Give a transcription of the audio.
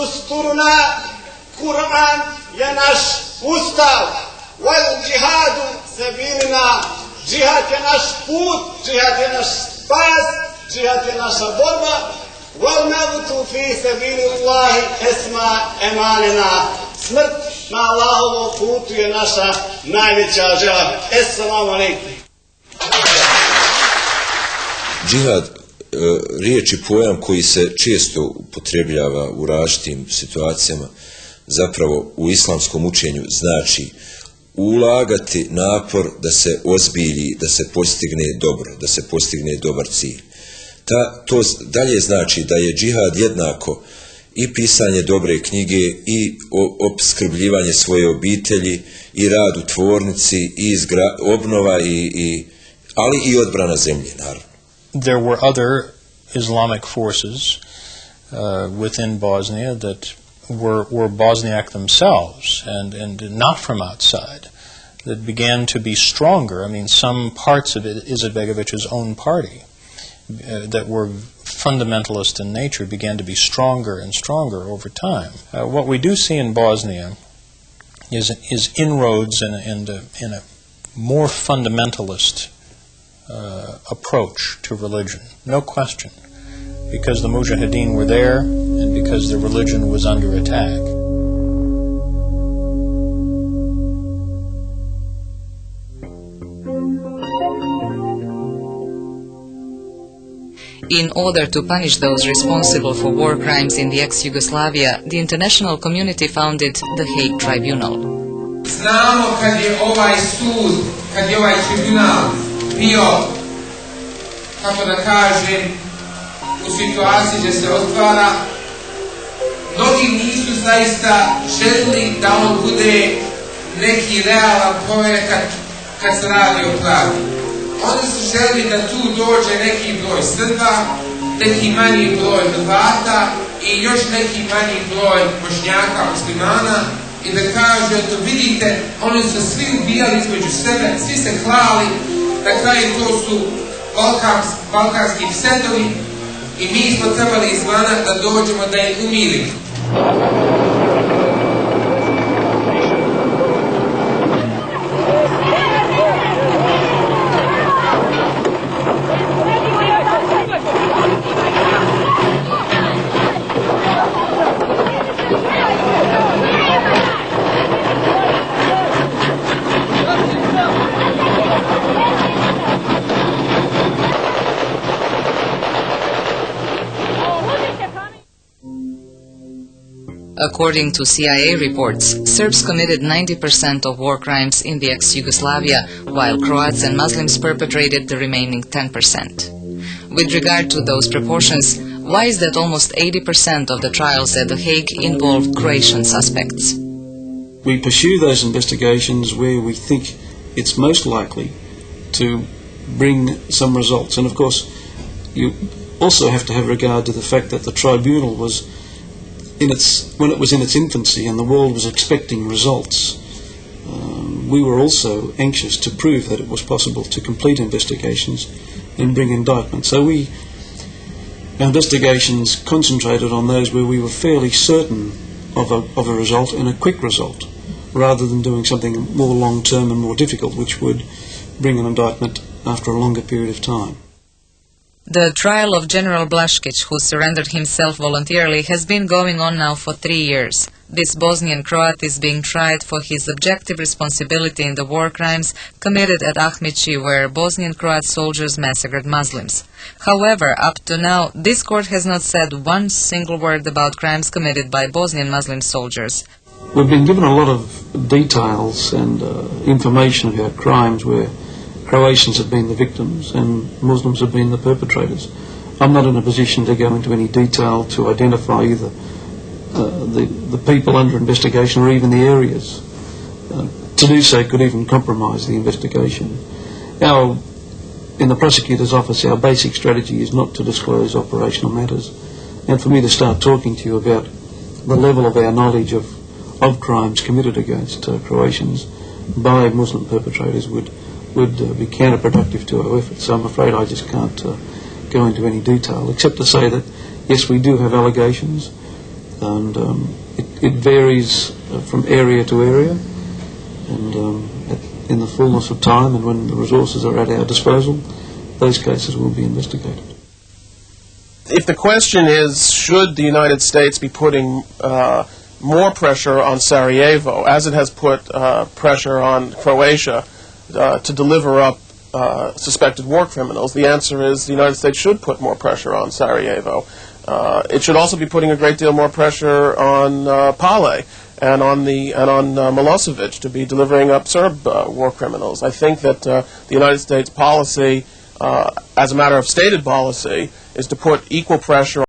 دستورنا Kur'an je naš ustav. Wal džihadu sabilina. Džihad je naš put, džihad je naš spas, džihad je naša borba. Wal mevtu fi sabilillahi esma emanina. Smrt na Allahovom putu je naša najveća želja. Esselamu alaikum. Džihad, riječ i pojam koji se često upotrebljava u različitim situacijama, zapravo u islamskom učenju znači ulagati napor da se ozbilji, da se postigne dobro, da se postigne dobar cilj. To dalje znači da je džihad jednako i pisanje dobre knjige i opskrbljivanje svoje obitelji i rad u tvornici i obnova ali i odbrana zemlje, naravno. There were other Islamic forces within Bosnia that were Bosniak themselves and not from outside, that began to be stronger. I mean, some parts of Izetbegović's own party that were fundamentalist in nature began to be stronger and stronger over time. What we do see in Bosnia is inroads in a more fundamentalist approach to religion, no question, because the Mujahideen were there and because the religion was under attack. In order to punish those responsible for war crimes in the ex-Yugoslavia, the international community founded the Hague Tribunal. Znamo kad je ovaj sud, kad je ovaj tribunal bio, kako da kažem, u situaciji gdje se otvara, mnogi nisu zaista želili da on bude neki realan projekat kad se radi o pravdi. Oni su želili da tu dođe neki broj Srba, neki manji broj Hrvata i još neki manji broj Bošnjaka, muslimana i da kažu, eto vidite, oni su svi ubijali između sebe, svi se klali, na kraju to su balkanski psetovi i mi smo trebali izvana da dođemo da ih umirimo. According to CIA reports, Serbs committed 90% of war crimes in the ex-Yugoslavia, while Croats and Muslims perpetrated the remaining 10%. With regard to those proportions, why is that almost 80% of the trials at The Hague involved Croatian suspects? We pursue those investigations where we think it's most likely to bring some results. And of course, you also have to have regard to the fact that the tribunal was when it was in its infancy and the world was expecting results, we were also anxious to prove that it was possible to complete investigations and bring indictments. So our investigations concentrated on those where we were fairly certain of a result and a quick result, rather than doing something more long-term and more difficult, which would bring an indictment after a longer period of time. The trial of General Blaškić, who surrendered himself voluntarily, has been going on now for 3 years. This Bosnian Croat is being tried for his objective responsibility in the war crimes committed at Ahmići, where Bosnian Croat soldiers massacred Muslims. However, up to now, this court has not said one single word about crimes committed by Bosnian Muslim soldiers. We've been given a lot of details and information about crimes where Croatians have been the victims and Muslims have been the perpetrators. I'm not in a position to go into any detail to identify either the people under investigation or even the areas. To do so could even compromise the investigation. In the prosecutor's office, our basic strategy is not to disclose operational matters. And for me to start talking to you about the level of our knowledge of crimes committed against Croatians by Muslim perpetrators would be counterproductive to our efforts. So I'm afraid I just can't go into any detail, except to say that, yes, we do have allegations. and it varies from area to area, and in the fullness of time and when the resources are at our disposal, those cases will be investigated. If the question is, should the United States be putting more pressure on Sarajevo, as it has put pressure on Croatia to deliver up suspected war criminals, the answer is the United States should put more pressure on Sarajevo. It should also be putting a great deal more pressure on Pale and on Milosevic to be delivering up Serb war criminals. I think that the United States policy, as a matter of stated policy, is to put equal pressure